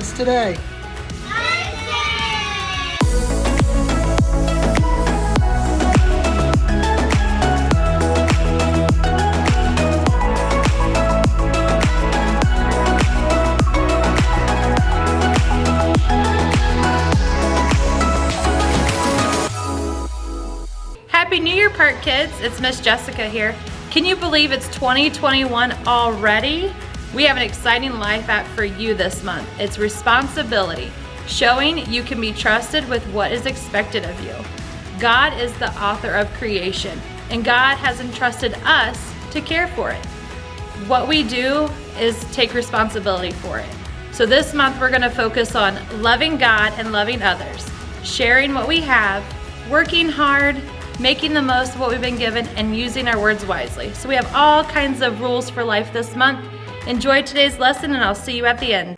What's today? Happy New Year, Park Kids. It's Miss Jessica here. Can you believe it's 2021 already? We have an exciting life app for you this month. It's responsibility, showing you can be trusted with what is expected of you. God is the author of creation, and God has entrusted us to care for it. What we do is take responsibility for it. So this month we're gonna focus on loving God and loving others, sharing what we have, working hard, making the most of what we've been given, and using our words wisely. So we have all kinds of rules for life this month. Enjoy today's lesson, and I'll see you at the end.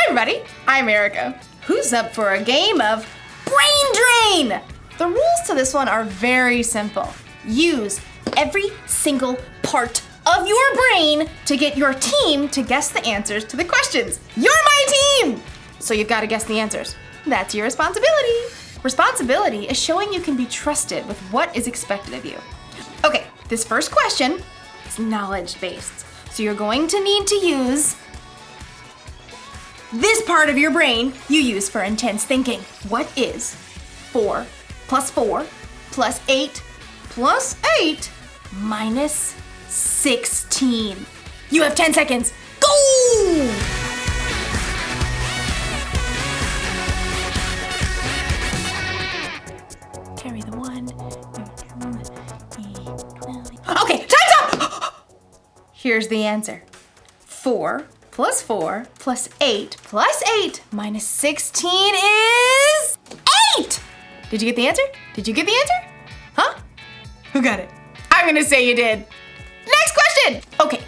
Everybody, I'm Erica. Who's up for a game of Brain Drain? The rules to this one are very simple. Use every single part of your brain to get your team to guess the answers to the questions. You're my team! So you've got to guess the answers. That's your responsibility. Responsibility is showing you can be trusted with what is expected of you. Okay, this first question is knowledge-based. So you're going to need to use this part of your brain you use for intense thinking. What is 4 plus 4 plus 8 plus 8 minus 16? You have 10 seconds. Go! Carry the 1. Okay, time's up! Here's the answer. 4 plus 4 plus 8 plus 8 minus 16 is Did you get the answer? Did you get the answer? Huh? Who got it? I'm gonna say you did. Next question! Okay,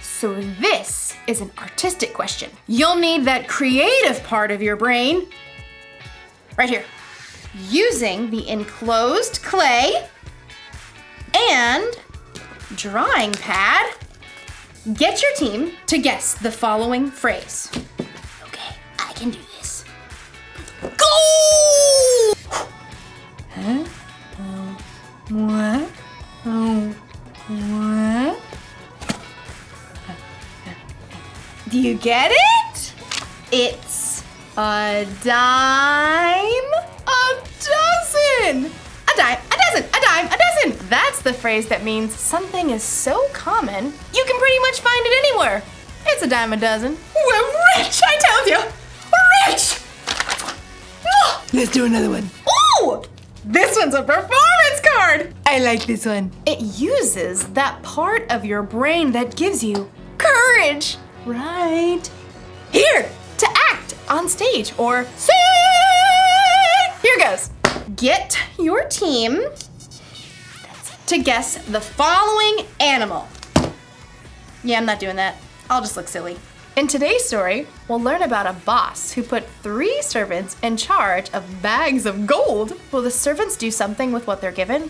so this is an artistic question. You'll need that creative part of your brain right here. Using the enclosed clay and drawing pad, get your team to guess the following phrase. Okay, I can do this. Go! Huh? What? Oh, what? Do you get it? It's a dime a dozen. A dime, a dozen, a dime, a dozen. That's the phrase that means something is so common, you can pretty much find it anywhere. It's a dime a dozen. We're rich, I tell you. We're rich. Oh. Let's do another one. Ooh, this one's a performance card. I like this one. It uses that part of your brain that gives you courage. Right. Here, to act on stage or sing. Here goes. Get your team to guess the following animal. Yeah, I'm not doing that. I'll just look silly. In today's story, we'll learn about a boss who put 3 servants in charge of bags of gold. Will the servants do something with what they're given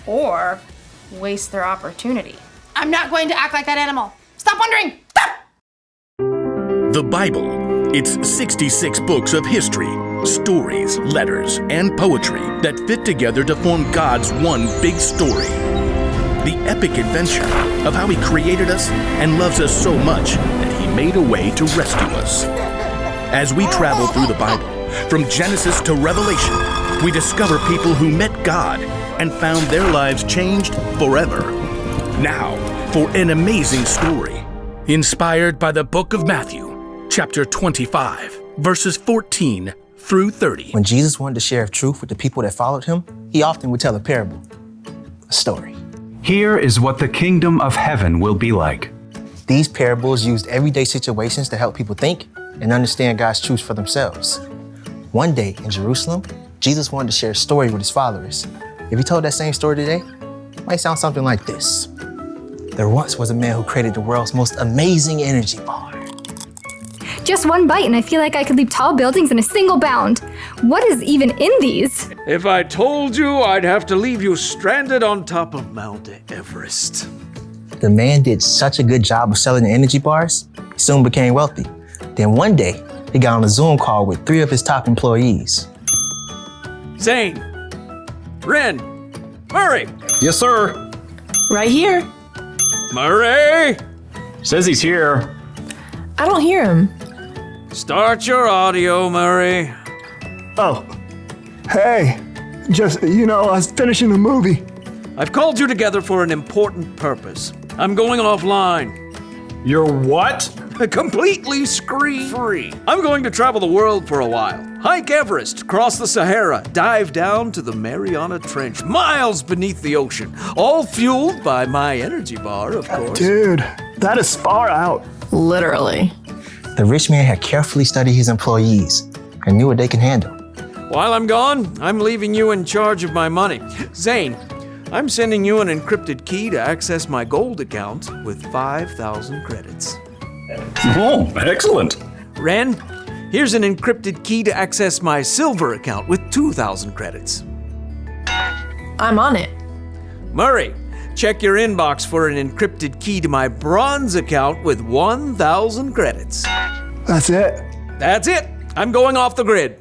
or waste their opportunity? I'm not going to act like that animal. Stop wondering. Stop! The Bible. It's 66 books of history, stories, letters, and poetry that fit together to form God's one big story. The epic adventure of how He created us and loves us so much that He made a way to rescue us. As we travel through the Bible, from Genesis to Revelation, we discover people who met God and found their lives changed forever. Now, for an amazing story, inspired by the book of Matthew, chapter 25, verses 14 through 30. When Jesus wanted to share truth with the people that followed Him, He often would tell a parable, a story. Here is what the kingdom of heaven will be like. These parables used everyday situations to help people think and understand God's truth for themselves. One day in Jerusalem, Jesus wanted to share a story with His followers. If He told that same story today, it might sound something like this. There once was a man who created the world's most amazing energy bar. Just one bite and I feel like I could leap tall buildings in a single bound. What is even in these? If I told you, I'd have to leave you stranded on top of Mount Everest. The man did such a good job of selling the energy bars, he soon became wealthy. Then one day, he got on a Zoom call with 3 of his top employees. Zane, Ren, Murray, Yes, sir. Right here. Murray, Says he's here. I don't hear him. start your audio, Murray. Oh, hey, just, I was finishing a movie. I've called you together for an important purpose. I'm going offline. You're what? Completely screen-free. I'm going to travel the world for a while. Hike Everest, cross the Sahara, dive down to the Mariana Trench, miles beneath the ocean, all fueled by my energy bar, of course. Dude, that is far out. Literally. The rich man had carefully studied his employees and knew what they can handle. While I'm gone, I'm leaving you in charge of my money. Zane, I'm sending you an encrypted key to access my gold account with 5,000 credits. Oh, excellent. Ren, here's an encrypted key to access my silver account with 2,000 credits. I'm on it. Murray, check your inbox for an encrypted key to my bronze account with 1,000 credits. That's it. That's it. I'm going off the grid.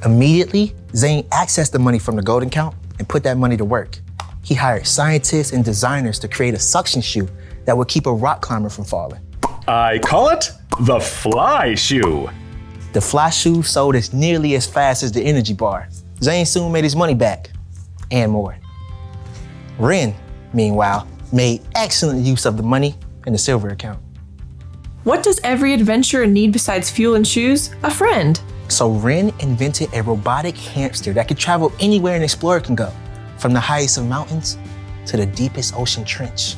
Immediately, Zane accessed the money from the gold account and put that money to work. He hired scientists and designers to create a suction shoe that would keep a rock climber from falling. I call it the fly shoe. The fly shoe sold as nearly as fast as the energy bar. Zane soon made his money back, and more. Ren, meanwhile, made excellent use of the money in the silver account. What does every adventurer need besides fuel and shoes? A friend. So Ren invented a robotic hamster that could travel anywhere an explorer can go, from the highest of mountains to the deepest ocean trench.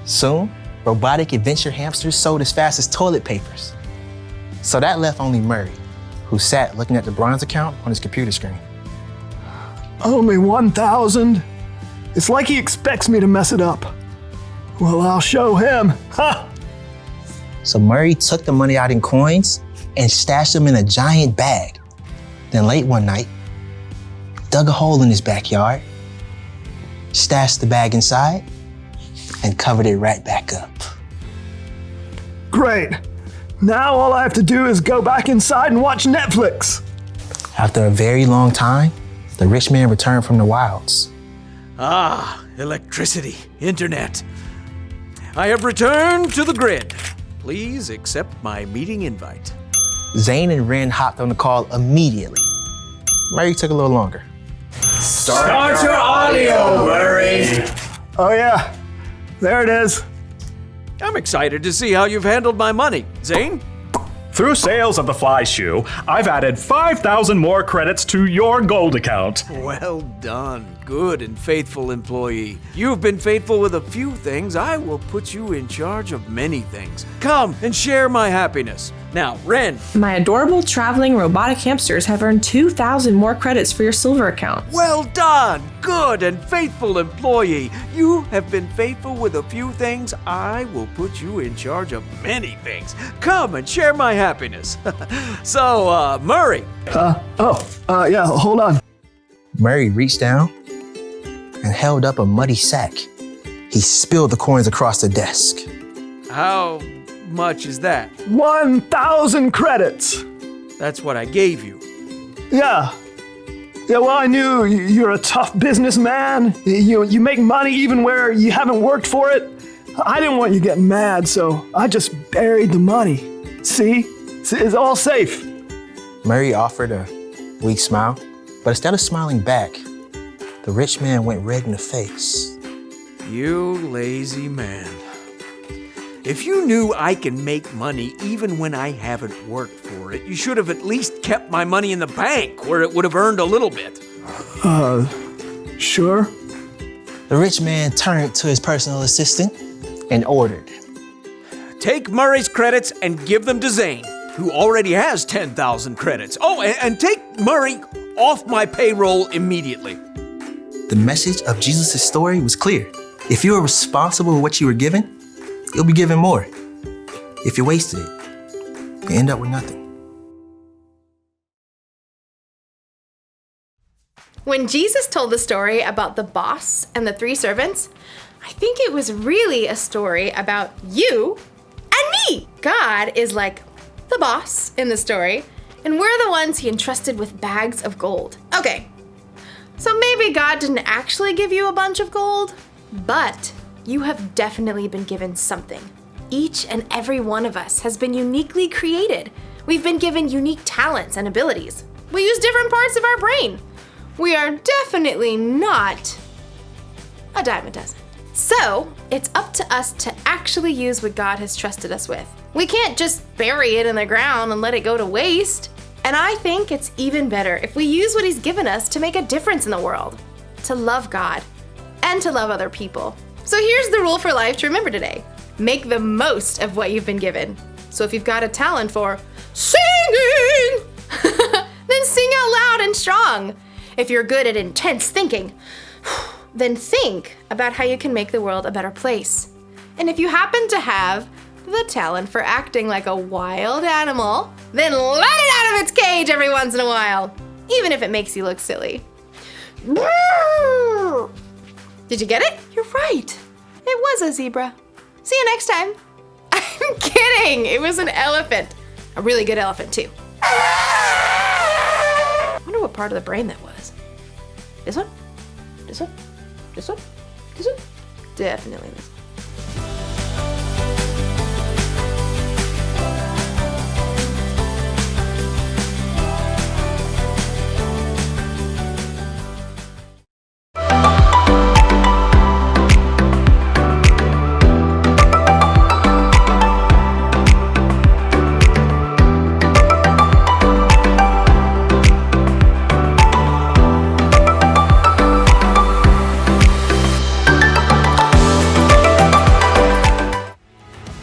Soon, robotic adventure hamsters sold as fast as toilet papers. So that left only Murray, who sat looking at the bronze account on his computer screen. Only 1,000? It's like he expects me to mess it up. Well, I'll show him. Ha! So Murray took the money out in coins and stashed them in a giant bag. Then late one night, dug a hole in his backyard, stashed the bag inside, and covered it right back up. Great. Now all I have to do is go back inside and watch Netflix. After a very long time, the rich man returned from the wilds. Ah, electricity, internet. I have returned to the grid. Please accept my meeting invite. Zane and Ren hopped on the call immediately. Murray took a little longer. Start your audio, Murray. Oh yeah, there it is. I'm excited to see how you've handled my money. Zane? Through sales of the Fly Shoe, I've added 5,000 more credits to your gold account. Well done, good and faithful employee. You've been faithful with a few things. I will put you in charge of many things. Come and share my happiness. Now, Ren. My adorable traveling robotic hamsters have earned 2,000 more credits for your silver account. Well done, good and faithful employee. You have been faithful with a few things. I will put you in charge of many things. Come and share my happiness. So, Murray. Yeah, hold on. Murray reached down and held up a muddy sack. He spilled the coins across the desk. How much is that? 1,000 credits. That's what I gave you. Yeah. Yeah, well, I knew you're a tough businessman. You make money even where you haven't worked for it. I didn't want you getting mad, so I just buried the money. See? It's all safe. Murray offered a weak smile, but instead of smiling back, the rich man went red in the face. You lazy man. If you knew I can make money even when I haven't worked for it, you should have at least kept my money in the bank where it would have earned a little bit. Sure. The rich man turned to his personal assistant and ordered. Take Murray's credits and give them to Zane, who already has 10,000 credits. Oh, and take Murray off my payroll immediately. The message of Jesus' story was clear. If you are responsible for what you were given, you'll be given more. If you wasted it, you end up with nothing. When Jesus told the story about the boss and the 3 servants, I think it was really a story about you and me. God is like the boss in the story, and we're the ones he entrusted with bags of gold. Okay, so maybe God didn't actually give you a bunch of gold, but you have definitely been given something. Each and every one of us has been uniquely created. We've been given unique talents and abilities. We use different parts of our brain. We are definitely not a dime a dozen. So, it's up to us to actually use what God has trusted us with. We can't just bury it in the ground and let it go to waste. And I think it's even better if we use what He's given us to make a difference in the world, to love God, and to love other people. So here's the rule for life to remember today. Make the most of what you've been given. So if you've got a talent for singing, then sing out loud and strong. If you're good at intense thinking, then think about how you can make the world a better place. And if you happen to have the talent for acting like a wild animal, then let it out of its cage every once in a while, even if it makes you look silly. Did you get it? You're right. It was a zebra. See you next time. I'm kidding. It was an elephant. A really good elephant, too. I wonder what part of the brain that was. This one? This one? This one? This one? Definitely this one.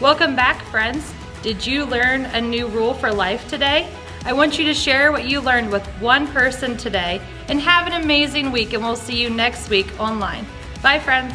Welcome back, friends. Did you learn a new rule for life today? I want you to share what you learned with one person today and have an amazing week, and we'll see you next week online. Bye, friends.